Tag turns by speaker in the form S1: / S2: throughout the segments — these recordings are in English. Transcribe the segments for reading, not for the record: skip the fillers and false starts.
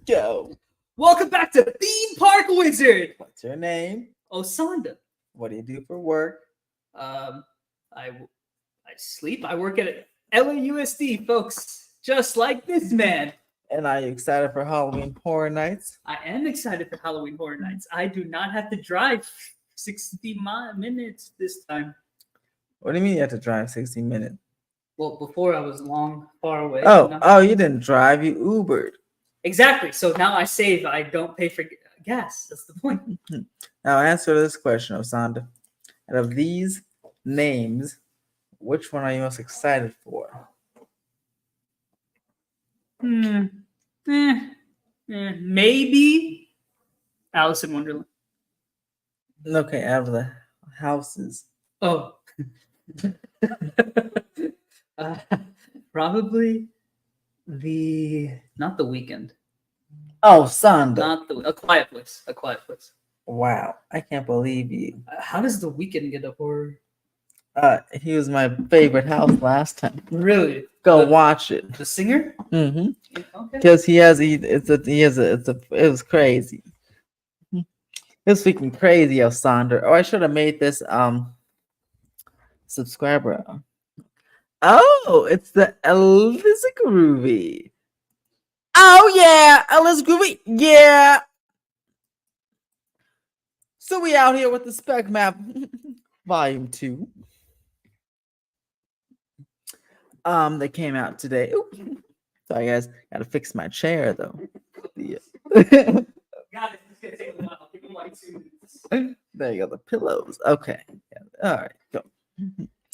S1: Go.
S2: Welcome back to Theme Park Wizard.
S1: What's your name?
S2: Osanda.
S1: What do you do for work?
S2: I sleep. I work at LAUSD, folks. Just like this man.
S1: And are you excited for Halloween Horror Nights?
S2: I am excited for Halloween Horror Nights. I do not have to drive 60 minutes this time.
S1: What do you mean you have to drive 60 minutes?
S2: Well, before I was far away.
S1: Oh, you didn't drive. You Ubered.
S2: Exactly. So now I save. I don't pay for gas. That's the point.
S1: Now answer this question, Osanda. Out of these names, which one are you most excited for?
S2: Maybe Alice in Wonderland.
S1: Okay, out of the houses.
S2: Oh. Probably not the Weekend.
S1: Oh, Sonda.
S2: Not A Quiet Place. A Quiet Place.
S1: Wow, I can't believe you.
S2: How does the Weekend get a horror?
S1: He was my favorite house last time.
S2: Really?
S1: Go watch it.
S2: The singer?
S1: Mm-hmm.
S2: Okay.
S1: Because it was crazy. It was freaking crazy, Osanda. Oh, I should have made this subscriber. Oh, it's the Elisa Groovy. Oh yeah, Elisa Groovy. Yeah. So we out here with the Spec Map Volume 2. They came out today. Ooh. Sorry guys, gotta fix my chair though. Yeah. There you go, the pillows. Okay. All right, go.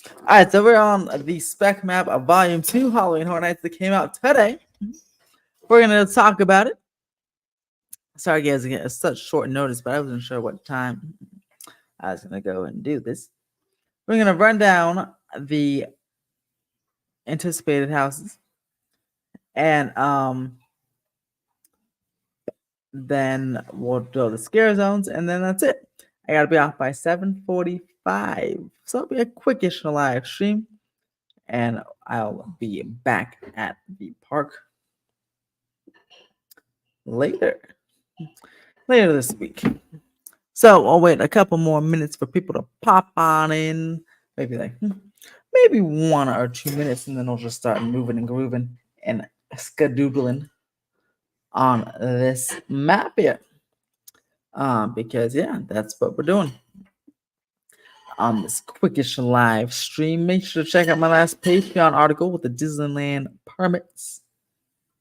S1: All right, so we're on the Spec Map of Volume 2, Halloween Horror Nights, that came out today. We're gonna talk about it. Sorry guys, again, it's such short notice, but I wasn't sure what time I was gonna go and do this. We're gonna run down the anticipated houses, and then we'll do the scare zones, and then that's it. I gotta be off by 7:45, so it'll be a quickish live stream, and I'll be back at the park later this week. So I'll wait a couple more minutes for people to pop on in, maybe 1 or 2 minutes, and then I'll just start moving and grooving and skadoodling on this map here. Because yeah, that's what we're doing on this quickish live stream. Make sure to check out my last Patreon article with the Disneyland permits,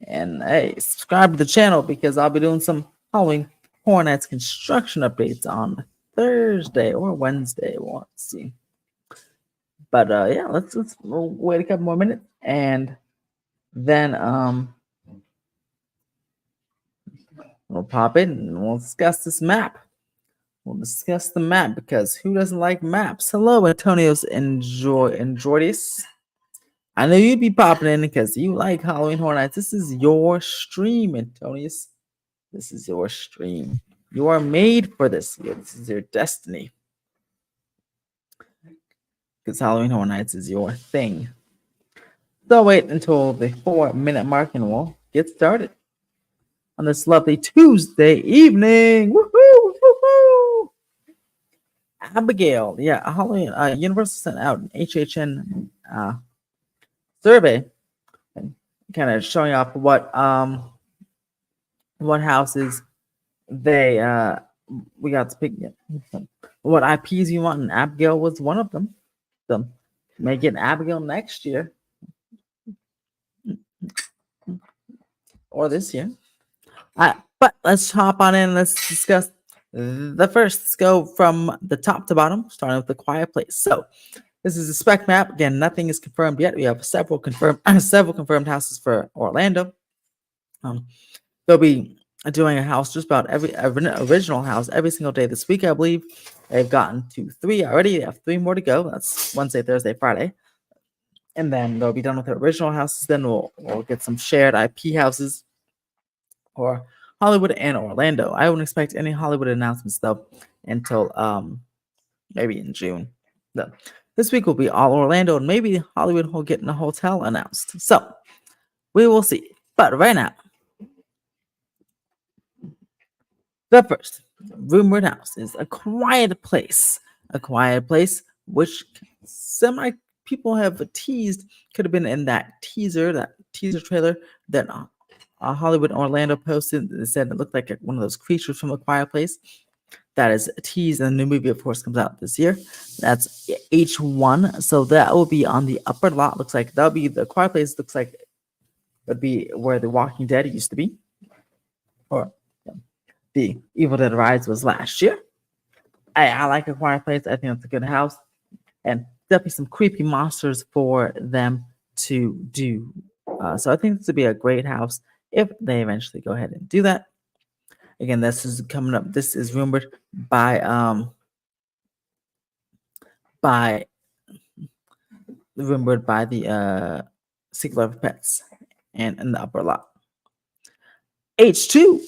S1: and hey, subscribe to the channel because I'll be doing some Halloween Horror Nights construction updates on Thursday or Wednesday. We'll see. But yeah, let's we'll wait a couple more minutes, and then we'll pop in and we'll discuss this map. We'll discuss the map because who doesn't like maps? Hello, Antonios Enjoytis. I know you'd be popping in because you like Halloween Horror Nights. This is your stream, Antonius. This is your stream. You are made for this. This is your destiny. Because Halloween Horror Nights is your thing. So wait until the 4-minute mark and we'll get started on this lovely Tuesday evening. Woohoo! Woohoo! Abigail, yeah, Halloween. Universal sent out an HHN survey, and kind of showing off what houses they we got to pick. What IPs you want, and Abigail was one of them. So may get Abigail next year or this year. But let's hop on in. Let's discuss the first. Let's go from the top to bottom, starting with the Quiet Place. So this is a spec map. Again, nothing is confirmed yet. We have several confirmed houses for Orlando. They'll be doing a house just about every original house every single day this week. I believe they've gotten to 3 already. They have 3 more to go. That's Wednesday, Thursday, Friday, and then they'll be done with the original houses. Then we'll get some shared IP houses for Hollywood and Orlando. I wouldn't expect any Hollywood announcements though until maybe in June. No. This week will be all Orlando, and maybe Hollywood will get in a hotel announced. So we will see. But right now, The first rumored house is A Quiet Place. A Quiet Place, which semi people have teased, could have been in that teaser trailer that Hollywood Orlando posted. They said it looked like one of those creatures from A Quiet Place. That is teased, and the new movie, of course, comes out this year. That's H1, so that will be on the upper lot. Looks like that'll be The Quiet Place. Looks like would be where The Walking Dead used to be, or The Evil Dead Rise was last year. I like A Quiet Place. I think it's a good house, and definitely some creepy monsters for them to do. So I think this would be a great house if they eventually go ahead and do that. Again, this is coming up. This is rumored by the Singular Pets and in the upper lot. H2,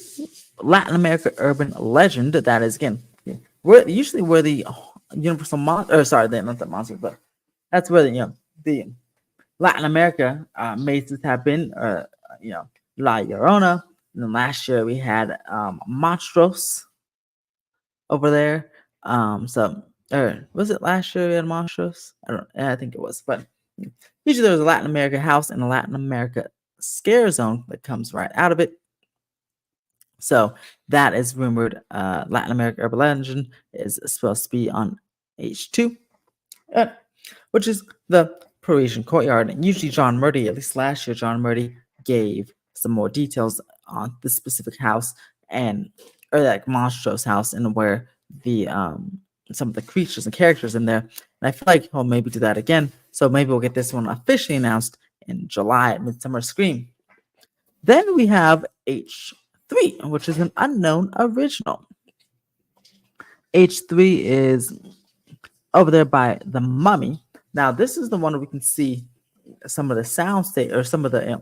S1: Latin America Urban Legend. That is again, where the Universal Monster, or sorry, not the monster, but that's where the Latin America mazes have been, La Llorona. And then last year we had Monstros over there. Or was it last year we had Monstros? I think it was. But usually there's a Latin America house and a Latin America scare zone that comes right out of it. So that is rumored. Latin America Urban Legend is supposed to be on H2, which is the Parisian Courtyard. And usually John Murdy, at least last year, John Murdy gave some more details on this specific house or like Monstro's house, and where the some of the creatures and characters in there. And I feel like he'll maybe do that again. So maybe we'll get this one officially announced in July at Midsummer Scream. Then we have H3, which is an unknown original. H3 is over there by the Mummy. Now, this is the one where we can see some of the sound state or some of the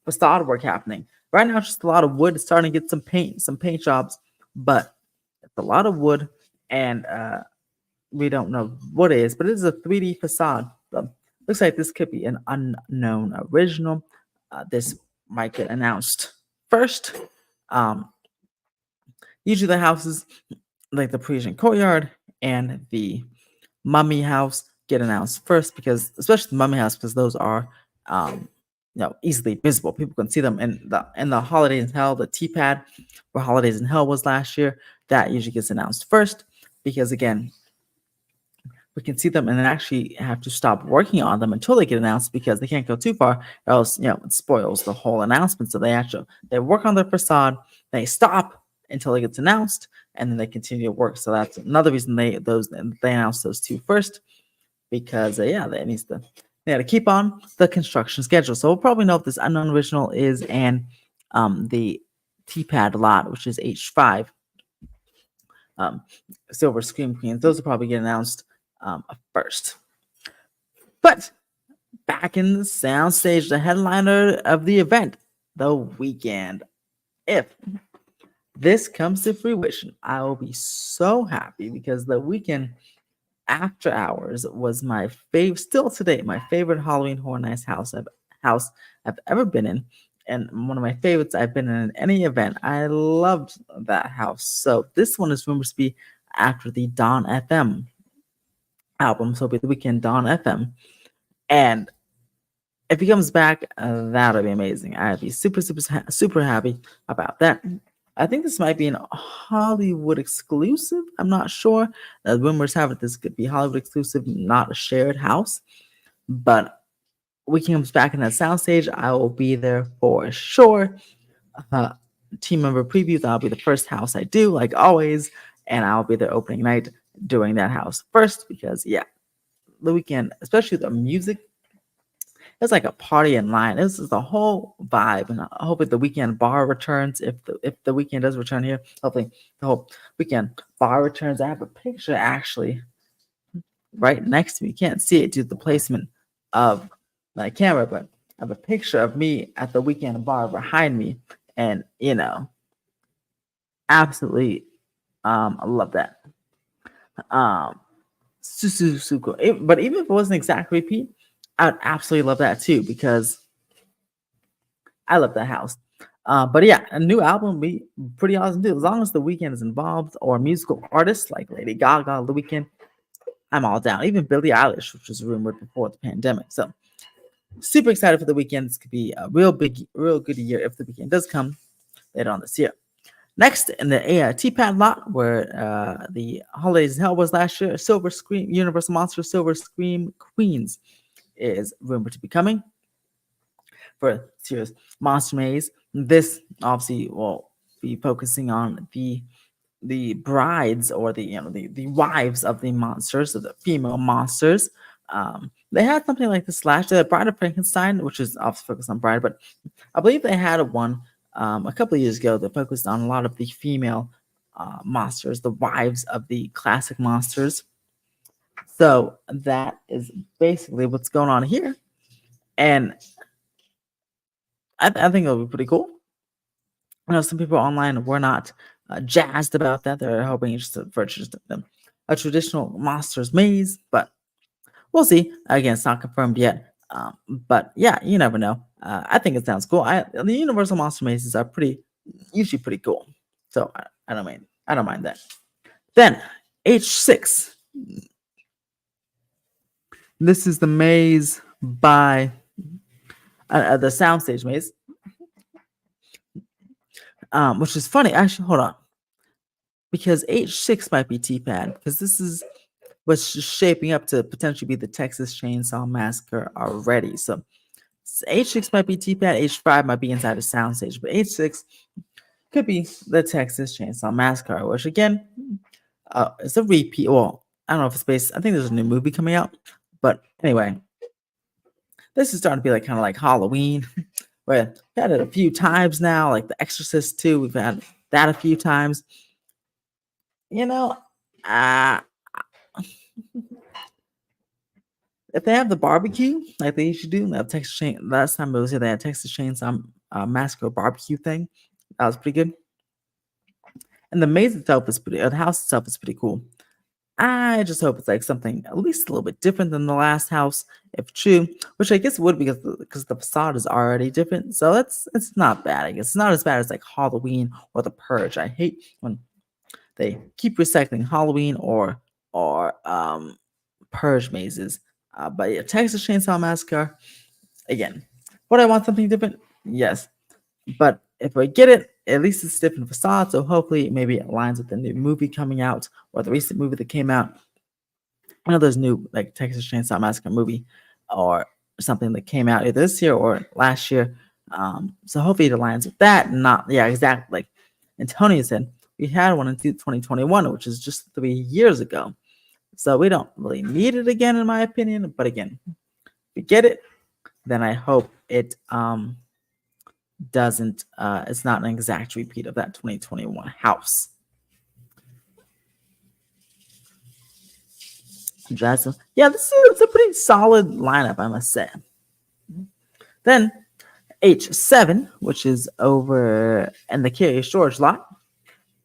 S1: facade work happening. Right now, it's just a lot of wood. It's starting to get some paint jobs, but it's a lot of wood, and we don't know what it is, but it is a 3D facade. So looks like this could be an unknown original. This might get announced first. Usually the houses like the Parisian Courtyard and the Mummy House get announced first, because especially the Mummy House, because those are easily visible. People can see them in the Holidays in Hell, the T-pad where Holidays in Hell was last year. That usually gets announced first, because again, we can see them and then actually have to stop working on them until they get announced, because they can't go too far, or else it spoils the whole announcement. So they work on their facade, they stop until it gets announced, and then they continue to work. So that's another reason they announce those two first, because they got to keep on the construction schedule. So we'll probably know if this unknown original is in the T-pad lot, which is H5. Silver Scream Queens, those will probably get announced first. But back in the soundstage, the headliner of the event, The Weeknd. If this comes to fruition, I will be so happy, because The Weeknd After Hours was my favorite, still today, my favorite Halloween Horror Nights house I've ever been in, and one of my favorites I've been in any event. I loved that house. So this one is rumored to be after the Dawn FM album, so it'll be The Weeknd Dawn FM. And if he comes back, that'll be amazing. I'd be super, super, super happy about that. I think this might be an Hollywood exclusive. I'm not sure. Rumors have it this could be Hollywood exclusive, not a shared house. But when he comes back in that soundstage, I will be there for sure. Team member preview, that'll be the first house I do, like always. And I'll be there opening night doing that house first, because The Weeknd, especially the music, it's like a party in line. This is the whole vibe, and I hope that The Weeknd bar returns. If the Weeknd does return here, hopefully the whole Weeknd bar returns. I have a picture actually right next to me. You can't see it due to the placement of my camera, but I have a picture of me at the Weeknd bar behind me, and absolutely, I love that. So cool. But even if it wasn't exact repeat, I would absolutely love that too, because I love that house. But yeah, a new album would be pretty awesome too. As long as The Weeknd is involved or musical artists like Lady Gaga, The Weeknd, I'm all down. Even Billie Eilish, which was rumored before the pandemic. So super excited for The Weeknd. This could be a real good year if The Weeknd does come later on this year. Next, in the T-Pad lot, where the Holidays in Hell was last year, Silver Scream, Universal Monster Silver Scream Queens is rumored to be coming for serious Monster Maze. This obviously will be focusing on the brides or the wives of the monsters, of the female monsters. They had something like this last year, the Bride of Frankenstein, which is obviously focused on bride, but I believe they had one a couple of years ago that focused on a lot of the female monsters, the wives of the classic monsters. So that is basically what's going on here, and I think it'll be pretty cool. I know some people online were not jazzed about that. They're hoping for just a traditional monsters maze, but we'll see. Again, it's not confirmed yet. But yeah, you never know. I think it sounds cool. The Universal Monster mazes are usually pretty cool. So I don't mind. I don't mind that. Then H6. This is the maze by the soundstage maze, which is funny. Actually, hold on, because H6 might be T-Pad because this is what's shaping up to potentially be the Texas Chainsaw Massacre already. So H6 might be T-Pad, H5 might be inside the soundstage, but H6 could be the Texas Chainsaw Massacre, which again, it's a repeat. Well, I don't know if it's based. I think there's a new movie coming out, but anyway, this is starting to be like kind of like Halloween, where we've had it a few times now. Like The Exorcist 2, we've had that a few times. You know, if they have the barbecue like they usually do, that Texas Chain. Last time it was here, they had Texas Chainsaw Massacre barbecue thing. That was pretty good. And the maze itself is the house itself is pretty cool. I just hope it's like something at least a little bit different than the last house, if true, which I guess it would be because the facade is already different. So it's not bad. I guess it's not as bad as like Halloween or The Purge. I hate when they keep recycling Halloween or Purge mazes. But yeah, Texas Chainsaw Massacre, again, would I want something different? Yes. But if I get it, at least it's different facade, so hopefully maybe it aligns with the new movie coming out or the recent movie that came out. I know there's new like Texas Chainsaw Massacre movie or something that came out either this year or last year. So hopefully it aligns with that and not exactly like Antonio said. We had one in 2021, which is just 3 years ago. So we don't really need it again, in my opinion. But again, if we get it, then I hope it doesn't it's not an exact repeat of that 2021 house. Yeah, this is a pretty solid lineup, I must say. Then H7, which is over in the Curious George lot,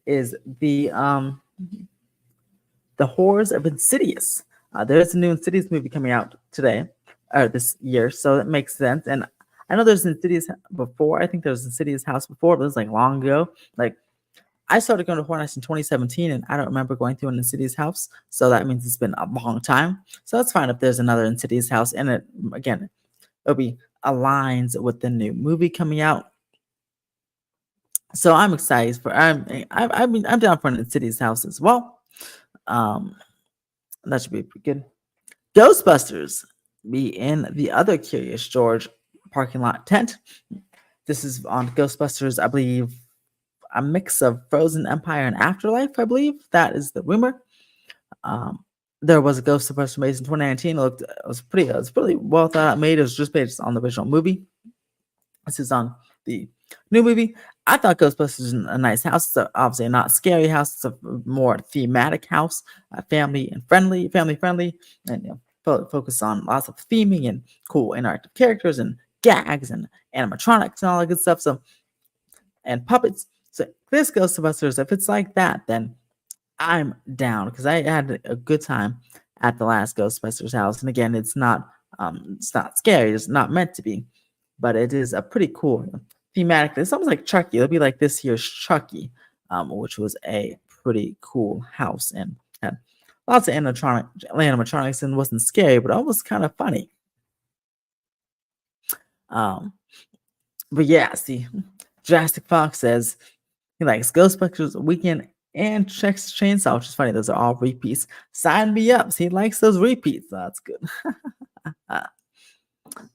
S1: is the Horrors of Insidious. There's a new Insidious movie coming out today, or this year, so that makes sense. And I know there's Insidious before. I think there was Insidious house before, but it was like long ago. Like I started going to Horror Nights in 2017, and I don't remember going through an Insidious house, so that means it's been a long time. So that's fine if there's another Insidious house, and it again, it'll be aligns with the new movie coming out. So I'm excited for. I'm down for an Insidious house as well. That should be pretty good. Ghostbusters be in the other Curious George parking lot tent. This is on Ghostbusters, I believe, a mix of Frozen Empire and Afterlife. I believe that is the rumor. There was a Ghostbusters made in 2019. It was pretty well thought out made. It was just based on the original movie. This is on the new movie. I thought Ghostbusters is a nice house. It's obviously not scary house. It's a more thematic house, family friendly, and focus on lots of theming and cool interactive characters and gags and animatronics and all that good stuff. So and puppets. So this Ghostbusters, if it's like that, then I'm down because I had a good time at the last Ghostbusters house. And again, it's not scary. It's not meant to be, but it is a pretty cool thematically. It's almost like Chucky. It'll be like this year's Chucky, which was a pretty cool house and had lots of animatronics and wasn't scary, but almost kind of funny. Um, but yeah, see, Drastic Fox says he likes Ghostbusters Weekend and Texas Chainsaw, which is funny. Those are all repeats. Sign me up. So he likes those repeats. So that's good.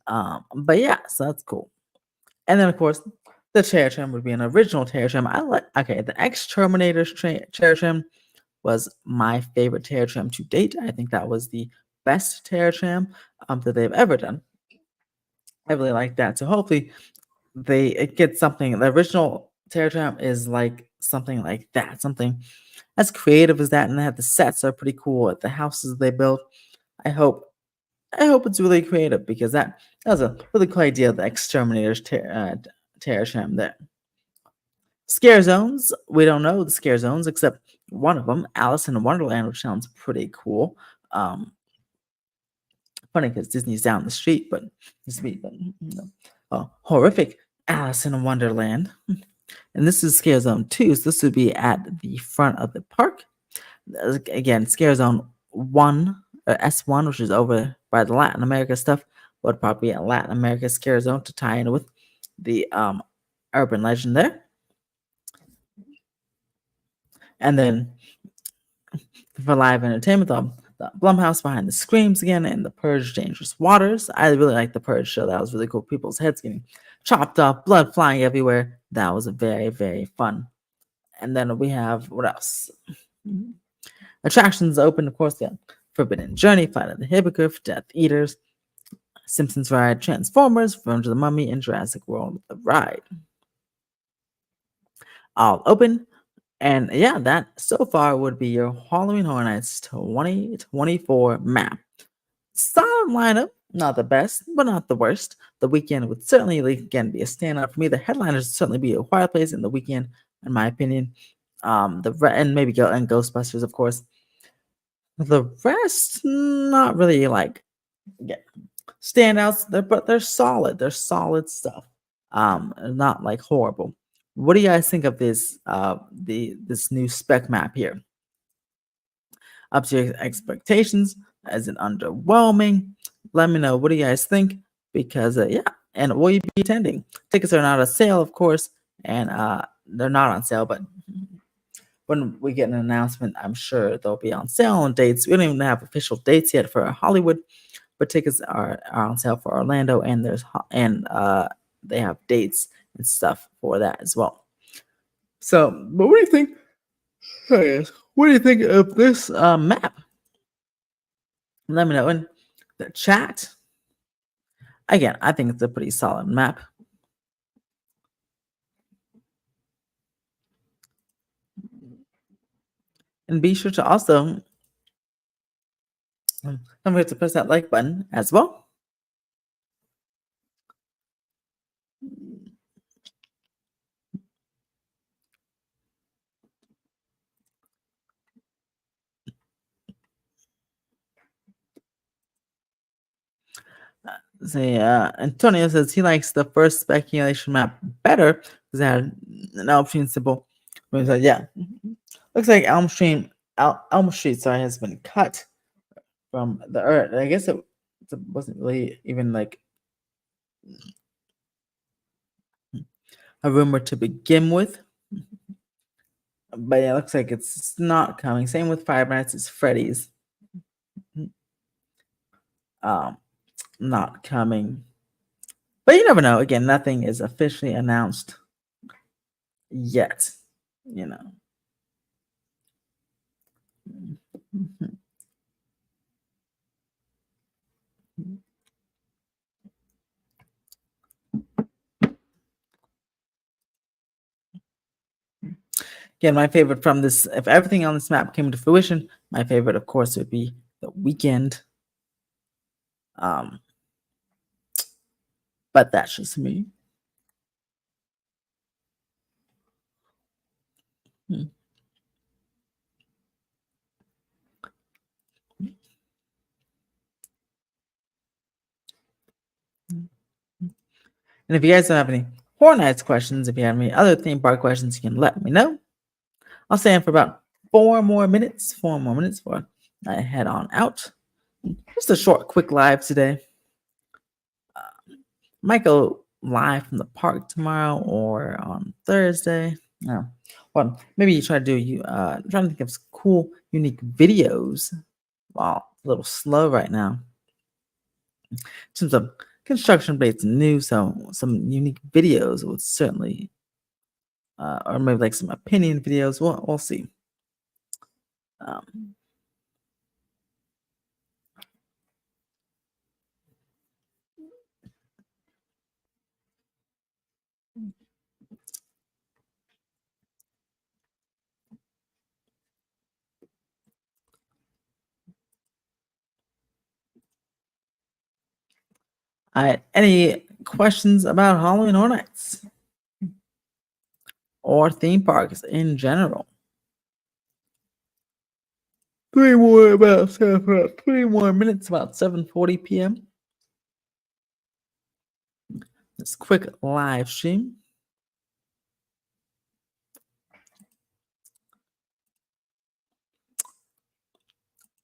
S1: But yeah, so that's cool. And then of course, the Terror Trim would be an original Terror Trim. I like the Exterminator's Terror Trim was my favorite Terror Trim to date. I think that was the best Terror Trim that they've ever done. I really like that. So hopefully it gets something. The original Terror Trim is like something like that, something as creative as that, and that the sets are pretty cool. The houses they built, I hope it's really creative because that was a really cool idea. The Exterminator's Terror Trim there. Scare zones. We don't know the scare zones except one of them, Alice in Wonderland, which sounds pretty cool. Funny because Disney's down the street, but horrific Alice in Wonderland. And this is Scare Zone 2, so this would be at the front of the park. Again, Scare Zone 1, or S1, which is over by the Latin America stuff, would probably be a Latin America Scare Zone to tie in with the urban legend there. And then for live entertainment, the Blumhouse behind the screams again, and the Purge Dangerous Waters. I really like the Purge show. That was really cool. People's heads getting chopped off, blood flying everywhere. That was very, very fun. And then we have what else? Attractions open, of course. Yeah, Forbidden Journey, Flight of the Hippogriff, Death Eaters, Simpsons Ride, Transformers, Revenge of the Mummy, and Jurassic World: The Ride. All open. And yeah, that so far would be your Halloween Horror Nights 2024 map. Solid lineup, not the best, but not the worst. The Weekend would certainly, again, be a standout for me. The headliners would certainly be A Quiet Place in The Weekend, in my opinion. And maybe Ghostbusters, of course. The rest, not really like standouts, but they're solid. They're solid stuff. Not like horrible. What do you guys think of this this new spec map here? Up to your expectations? Is it underwhelming? Let me know. What do you guys think? Because yeah, and will you be attending? Tickets are not on sale, of course, and they're not on sale. But when we get an announcement, I'm sure they'll be on sale on dates. We don't even have official dates yet for Hollywood, but tickets are on sale for Orlando, and they have dates and stuff for that as well. So, but what do you think? What do you think of this map? Let me know in the chat. Again, I think it's a pretty solid map. And be sure to also don't forget to press that like button as well. Antonio says he likes the first speculation map better because it had an Elm Street symbol. But like, yeah, looks like Elm Street, has been cut from the earth. I guess it wasn't really even like a rumor to begin with. But yeah, it looks like it's not coming. Same with Five Nights at Freddy's. Not coming. But you never know. Again, nothing is officially announced yet. You know. Again, my favorite from this, if everything on this map came to fruition, my favorite, of course, would be The Weekend. But that's just me. And if you guys don't have any Horror Nights questions. If you have any other theme park questions, you can let me know. I'll stay in for about 4 more minutes before I head on out. Just a short, quick live today. Might go live from the park tomorrow or on Thursday. No. Well, maybe you try to do trying to think of some cool, unique videos. Wow, a little slow right now. In terms of construction updates and news, so some unique videos would certainly, or maybe like some opinion videos. We'll see. Um, all right. Any questions about Halloween Horror Nights or theme parks in general? 3 more minutes, about 7:40 p.m. This quick live stream.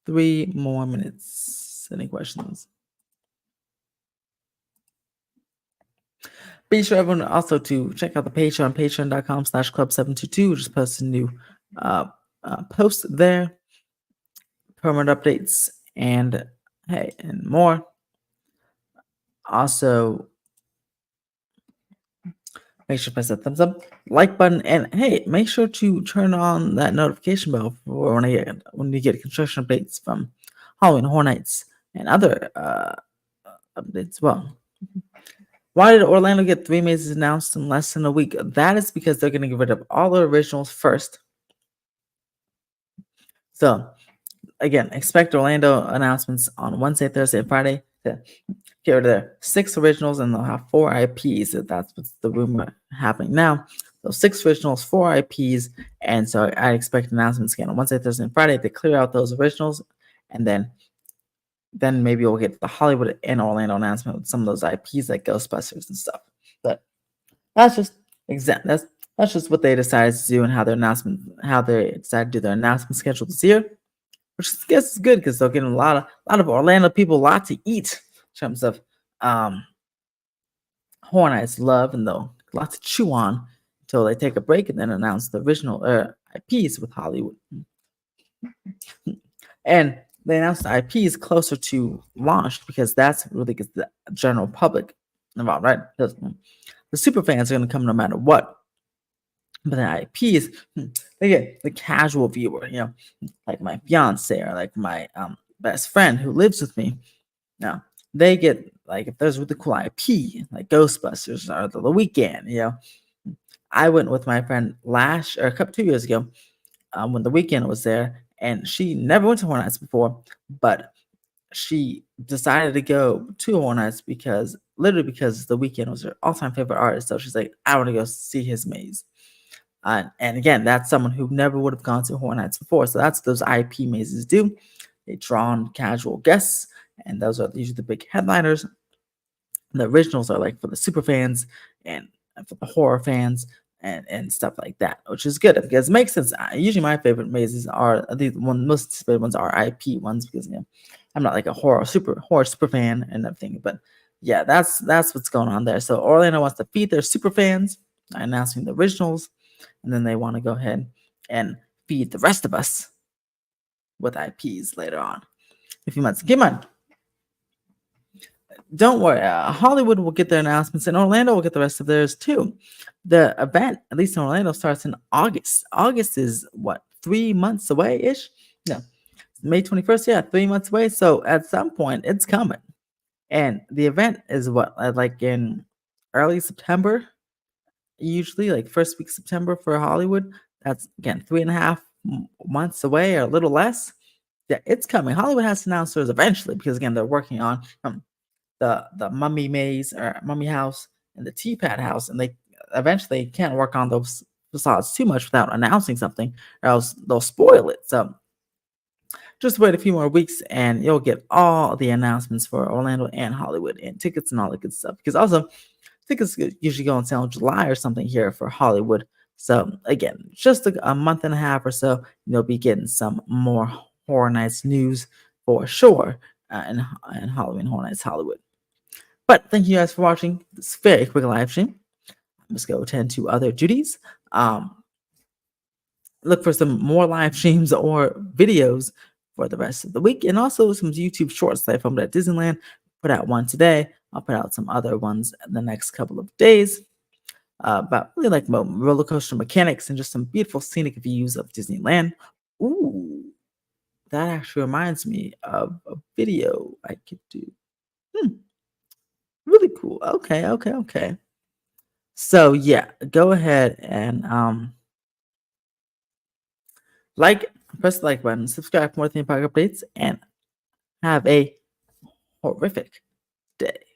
S1: 3 more minutes. Any questions? Be sure everyone also to check out the Patreon, patreon.com/club722. Just post a new post there, permanent updates, and hey, and more. Also, make sure to press that thumbs up, like button, and hey, make sure to turn on that notification bell for when you get construction updates from Halloween Horror Nights and other updates. Well, why did Orlando get 3 mazes announced in less than a week? That is because they're going to get rid of all the originals first. So, again, expect Orlando announcements on Wednesday, Thursday, and Friday to get rid of their 6 originals, and they'll have 4 IPs. That's what's the rumor happening now. So 6 originals, 4 IPs, and so I expect announcements again on Wednesday, Thursday, and Friday to clear out those originals, and then maybe we'll get the Hollywood and Orlando announcement with some of those IPs like Ghostbusters and stuff. But that's just that's just what they decided to do and how they decided to do their announcement schedule this year, which I guess is good because they'll get a lot of Orlando people a lot to eat in terms of Horror Nights love, and they'll lot to chew on until they take a break and then announce the original IPs with Hollywood. And they announced the IPs closer to launch because that's really gets the general public involved, right? Because the super fans are going to come no matter what. But the IPs, they get the casual viewer, like my fiance or like my best friend who lives with me. Now, they get, like, if there's a really cool IP, like Ghostbusters or The Weeknd, I went with my friend a couple 2 years ago when The Weeknd was there, and she never went to Horror Nights before, but she decided to go to Horror Nights because The Weeknd was her all-time favorite artist. So she's like, I want to go see his maze. And again, that's someone who never would have gone to Horror Nights before. So that's what those IP mazes do. They draw on casual guests, and those are usually the big headliners. The originals are like for the super fans and for the horror fans and stuff like that, which is good because it makes sense. Usually my favorite mazes are most favorite ones are IP ones because I'm not like a horror super fan and everything. But yeah, that's what's going on there. So Orlando wants to feed their super fans by announcing the originals, and then they want to go ahead and feed the rest of us with IPs later on. A few months. Keep in mind, don't worry. Hollywood will get their announcements, and Orlando will get the rest of theirs too. The event, at least in Orlando, starts in August. August is what, 3 months away ish? No, May 21st. Yeah, 3 months away. So at some point, it's coming. And the event is what, like in early September, usually like first week of September for Hollywood. That's again 3.5 months away or a little less. Yeah, it's coming. Hollywood has to announce theirs eventually because again they're working on the Mummy Maze or Mummy House and the Teapot House, and they eventually can't work on those facades too much without announcing something, or else they'll spoil it. So just wait a few more weeks, and you'll get all the announcements for Orlando and Hollywood and tickets and all that good stuff. Because also tickets usually go on sale in July or something here for Hollywood. So again, just a month and a half or so, you'll be getting some more Horror Nights news for sure in Halloween Horror Nights Hollywood. But thank you guys for watching this very quick live stream. Let's go attend to other duties. Look for some more live streams or videos for the rest of the week, and also some YouTube shorts. I filmed at Disneyland, put out one today. I'll put out some other ones in the next couple of days about really like roller coaster mechanics and just some beautiful scenic views of Disneyland. Ooh, that actually reminds me of a video I could do. Really cool. Okay. So yeah, go ahead and press the like button, subscribe for more theme park updates, and have a horrific day.